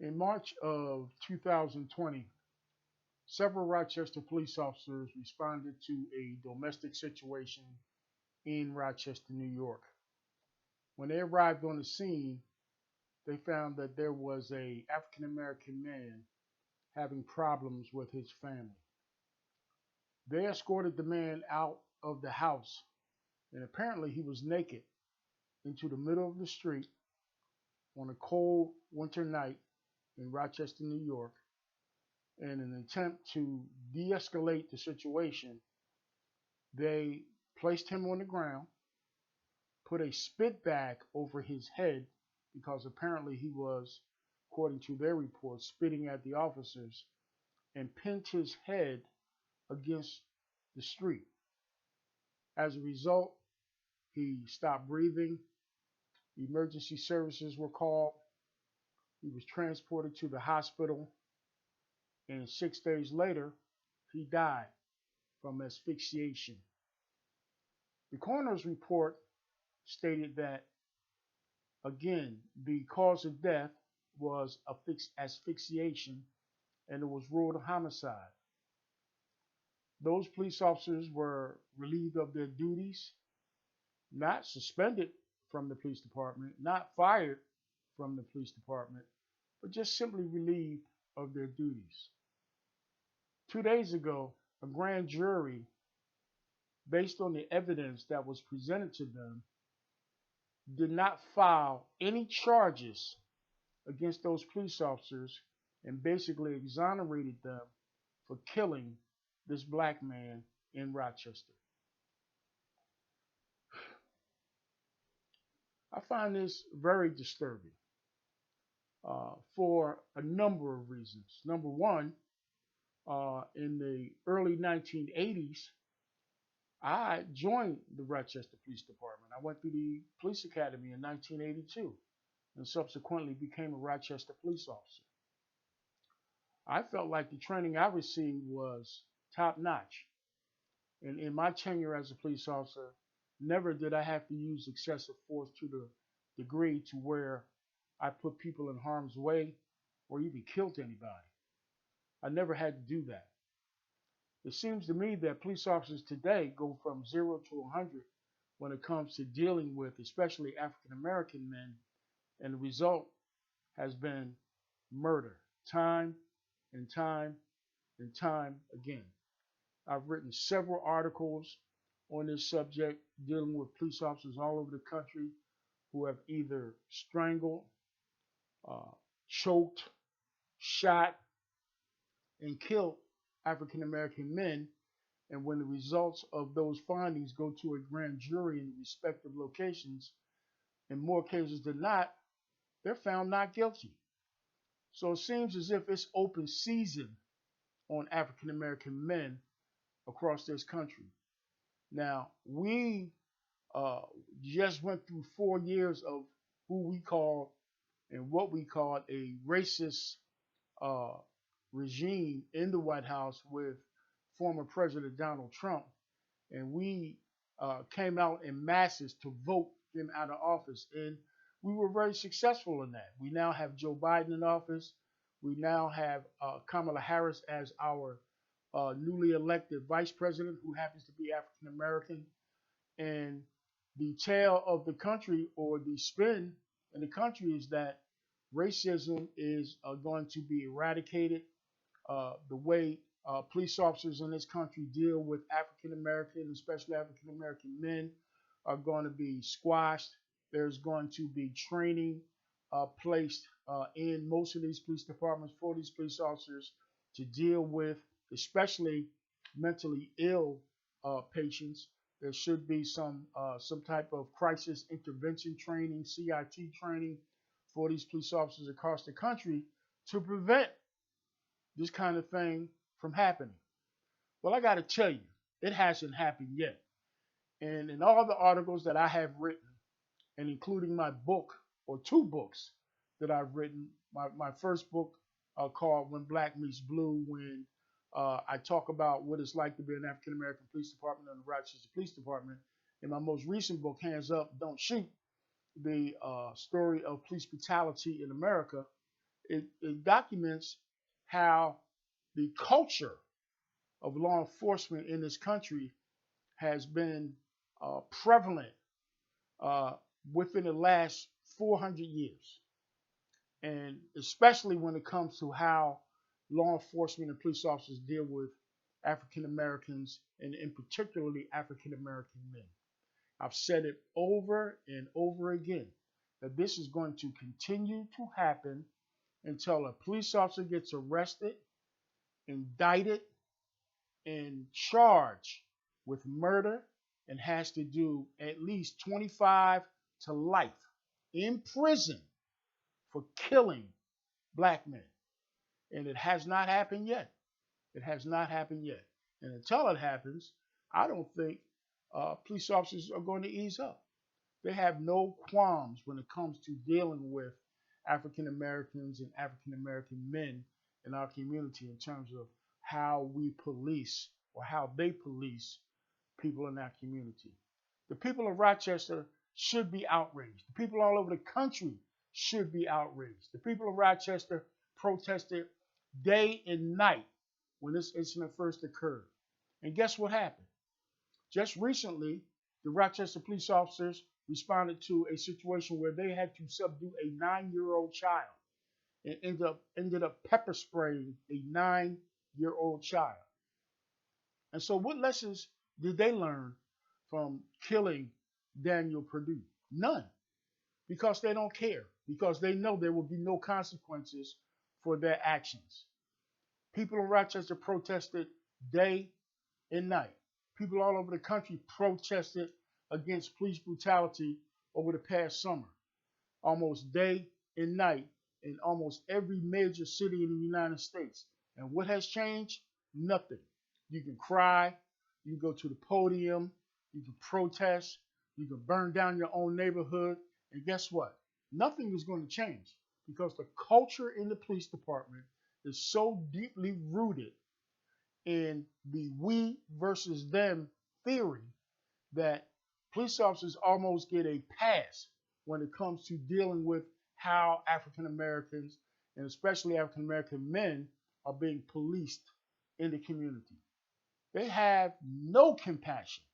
In March of 2020, several Rochester police officers responded to a domestic situation in Rochester, New York. When they arrived on the scene, they found that there was a African American man having problems with his family. They escorted the man out of the house, and apparently he was naked, into the middle of the street on a cold winter night in Rochester, New York. In an attempt to de escalate the situation, they placed him on the ground, put a spit bag over his head because apparently he was, according to their report, spitting at the officers, and pinned his head against the street. As a result, he stopped breathing. Emergency services were called. He was transported to the hospital, and 6 days later, he died from asphyxiation. The coroner's report stated that, again, the cause of death was asphyxiation, and it was ruled a homicide. Those police officers were relieved of their duties, not suspended from the police department, not fired from the police department, but just simply relieved of their duties. 2 days ago, a grand jury, based on the evidence that was presented to them, did not file any charges against those police officers and basically exonerated them for killing this black man in Rochester. I find this very disturbing for a number of reasons. Number one, in the early 1980s, I joined the Rochester Police Department. I went through the police academy in 1982 and subsequently became a Rochester police officer. I felt like the training I received was top notch. And in my tenure as a police officer, never did I have to use excessive force to the degree to where I put people in harm's way or even killed anybody. I never had to do that. It seems to me that police officers today go from 0 to 100 when it comes to dealing with especially African American men, and the result has been murder, time and time and time again. I've written several articles on this subject dealing with police officers all over the country who have either strangled, uh, choked, shot, and killed African American men. And when the results of those findings go to a grand jury in respective locations, in more cases than not, they're found not guilty. So it seems as if it's open season on African American men across this country. Now, we uh, just went through 4 years of who we call and what we call a racist uh, regime in the White House with former President Donald Trump, and we came out in masses to vote him out of office, and we were very successful in that. We now have Joe Biden in office. We now have Kamala Harris as our newly elected vice president, who happens to be African American. And the tale of the country, or the spin in the country, is that racism is going to be eradicated. The way police officers in this country deal with African American, especially African American men, are going to be squashed. There's going to be training placed in most of these police departments for these police officers to deal with, especially mentally ill patients. There should be some type of crisis intervention training, CIT training, for these police officers across the country to prevent this kind of thing from happening. Well, I got to tell you, it hasn't happened yet. And in all the articles that I have written, and including my book, or two books that I've written, my first book called When Black Meets Blue, when I talk about what it's like to be an African American police department in the Rochester Police Department. In my most recent book, Hands Up, Don't Shoot, the story of police brutality in America, It documents how the culture of law enforcement in this country has been prevalent uh, within the last 400 years, and especially when it comes to how law enforcement and police officers deal with African Americans and in particularly African American men. I've said it over and over again that this is going to continue to happen until a police officer gets arrested, indicted, and charged with murder and has to do at least 25 to life in prison for killing black men. And it has not happened yet. It has not happened yet. And until it happens, I don't think police officers are going to ease up. They have no qualms when it comes to dealing with African Americans and African American men in our community in terms of how we police or how they police people in that community. The people of Rochester should be outraged. The people all over the country should be outraged. The people of Rochester protested day and night when this incident first occurred. And guess what happened? Just recently, the Rochester police officers responded to a situation where they had to subdue a 9-year-old child and ended up pepper spraying a 9-year-old child. And so what lessons did they learn from killing Daniel Prude? None. Because they don't care. Because they know there will be no consequences for their actions. People in Rochester protested day and night. People all over the country protested against police brutality over the past summer, almost day and night in almost every major city in the United States. And what has changed? Nothing. You can cry, you can go to the podium, you can protest, you can burn down your own neighborhood, and guess what? Nothing is going to change because the culture in the police department is so deeply rooted in the we versus them theory that police officers almost get a pass when it comes to dealing with how African Americans and especially African American men are being policed in the community. They have no compassion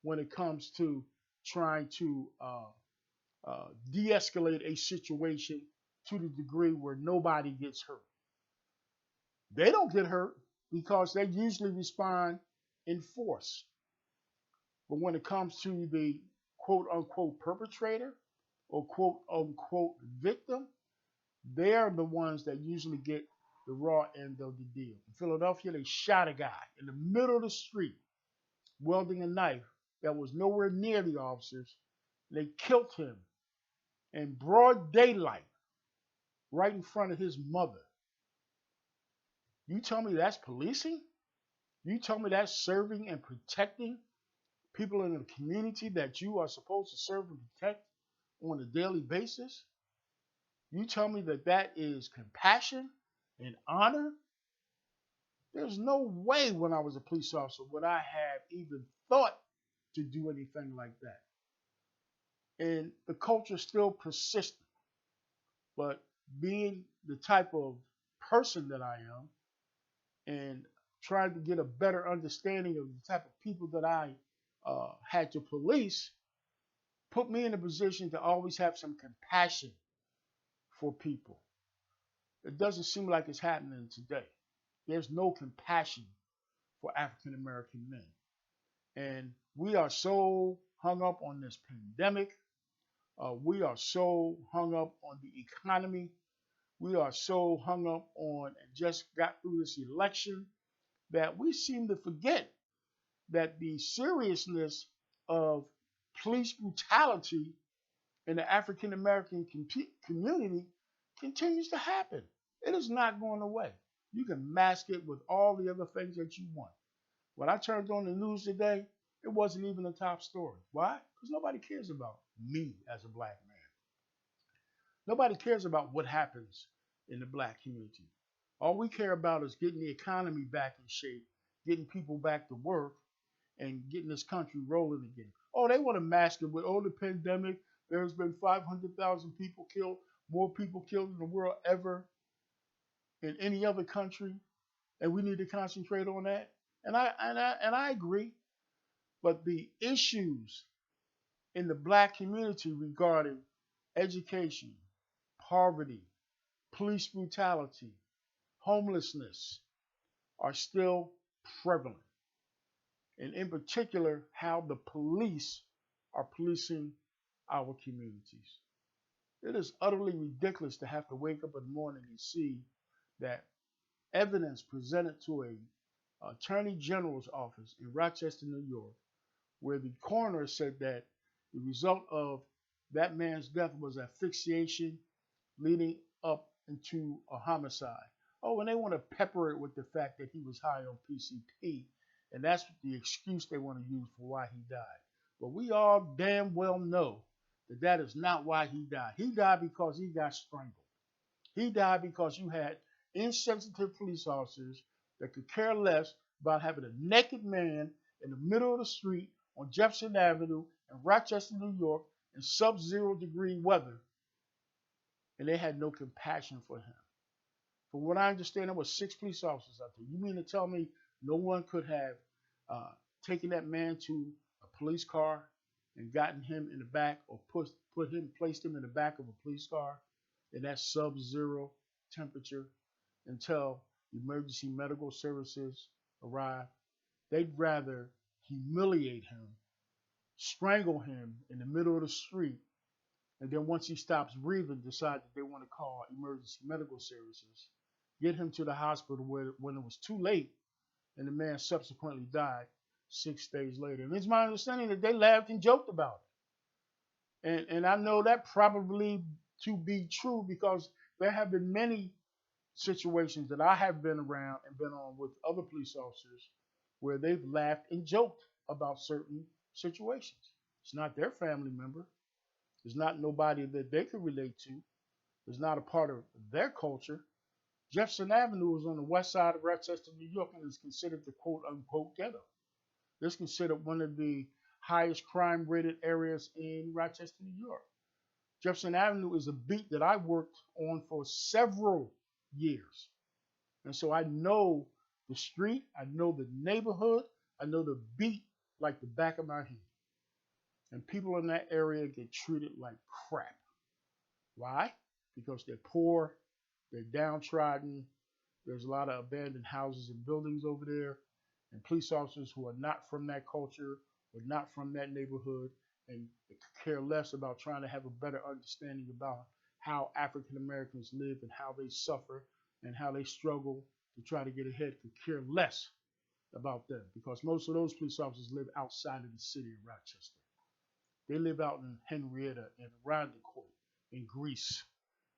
when it comes to trying to de-escalate a situation to the degree where nobody gets hurt. They don't get hurt because they usually respond in force. But when it comes to the quote unquote perpetrator or quote unquote victim, they are the ones that usually get the raw end of the deal. In Philadelphia, they shot a guy in the middle of the street, wielding a knife that was nowhere near the officers. They killed him in broad daylight, right in front of his mother. You tell me that's policing? You tell me that's serving and protecting people in the community that you are supposed to serve and protect on a daily basis? You tell me that that is compassion and honor? There's no way when I was a police officer would I have even thought to do anything like that. And the culture still persisted. But being the type of person that I am and trying to get a better understanding of the type of people that I had to police put me in a position to always have some compassion for people. It doesn't seem like it's happening today. There's no compassion for African American men. And we are so hung up on this pandemic. We are so hung up on the economy. We are so hung up on and just got through this election that we seem to forget that the seriousness of police brutality in the African American community continues to happen. It is not going away. You can mask it with all the other things that you want. When I turned on the news today, it wasn't even a top story. Why? Because nobody cares about me as a black man. Nobody cares about what happens in the black community. All we care about is getting the economy back in shape, getting people back to work, and getting this country rolling again. Oh, they want to mask it with, oh, the pandemic, there's been 500,000 people killed, more people killed in the world ever. in any other country, and we need to concentrate on that. And I agree. But the issues in the black community regarding education, poverty, police brutality, homelessness are still prevalent. And in particular, how the police are policing our communities. It is utterly ridiculous to have to wake up in the morning and see that evidence presented to a attorney general's office in Rochester, New York, where the coroner said that the result of that man's death was asphyxiation leading up into a homicide. Oh, and they want to pepper it with the fact that he was high on PCP, and that's the excuse they want to use for why he died. But we all damn well know that that is not why he died. He died because he got strangled. He died because you had insensitive police officers that could care less about having a naked man in the middle of the street on Jefferson Avenue in Rochester, New York, in sub-zero degree weather, and they had no compassion for him. From what I understand, there were 6 police officers out there. You mean to tell me no one could have taken that man to a police car and gotten him in the back, or placed him in the back of a police car in that sub-zero temperature until emergency medical services arrive? They'd rather humiliate him, strangle him in the middle of the street, and then once he stops breathing, decide that they want to call emergency medical services, get him to the hospital when it was too late, and the man subsequently died 6 days later. And it's my understanding that they laughed and joked about it. And I know that probably to be true because there have been many situations that I have been around and been on with other police officers where they've laughed and joked about certain situations. It's not their family member. It's not nobody that they could relate to. It's not a part of their culture. Jefferson Avenue is on the west side of Rochester, New York, and is considered the quote unquote ghetto. It's considered one of the highest crime rated areas in Rochester, New York. Jefferson Avenue is a beat that I worked on for several years. And so I know the street, I know the neighborhood, I know the beat like the back of my hand. And people in that area get treated like crap. Why? Because they're poor, they're downtrodden, there's a lot of abandoned houses and buildings over there, and police officers who are not from that culture or not from that neighborhood and care less about trying to have a better understanding about how African Americans live and how they suffer and how they struggle to try to get ahead, could care less about them, because most of those police officers live outside of the city of Rochester. They live out in Henrietta and Rondequoit in Greece,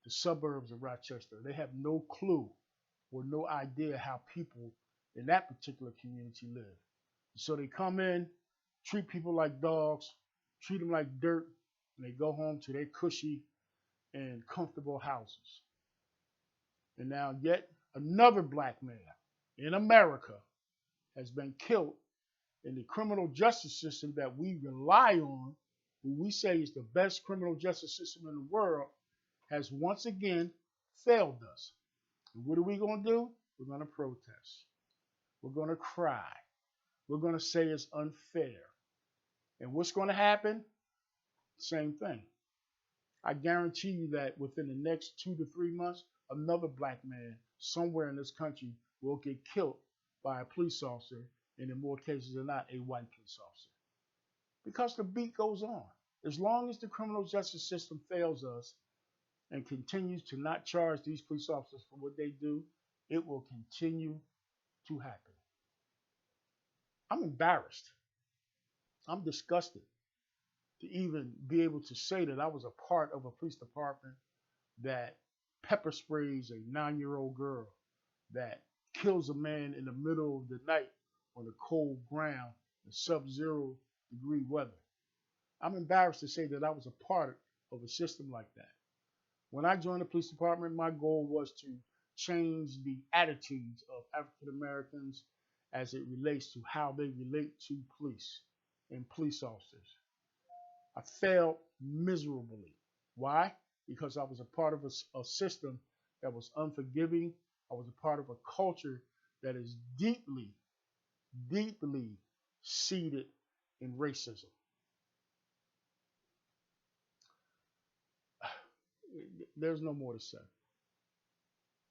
the suburbs of Rochester. They have no clue or no idea how people in that particular community live. So they come in, treat people like dogs, treat them like dirt, and they go home to their cushy and comfortable houses. And now yet another black man in America has been killed in the criminal justice system that we rely on, who we say is the best criminal justice system in the world, has once again failed us. And what are we going to do? We're going to protest. We're going to cry. We're going to say it's unfair. And what's going to happen? Same thing. I guarantee you that within the next 2 to 3 months, another black man somewhere in this country will get killed by a police officer, and in more cases than not, a white police officer. Because the beat goes on. As long as the criminal justice system fails us and continues to not charge these police officers for what they do, it will continue to happen. I'm embarrassed. I'm disgusted to even be able to say that I was a part of a police department that pepper sprays a 9-year-old girl, that kills a man in the middle of the night on the cold ground in sub-zero degree weather. I'm embarrassed to say that I was a part of a system like that. When I joined the police department, my goal was to change the attitudes of African Americans as it relates to how they relate to police and police officers. I failed miserably. Why? Because I was a part of a system that was unforgiving I was a part of a culture that is deeply, deeply seated in racism. There's no more to say.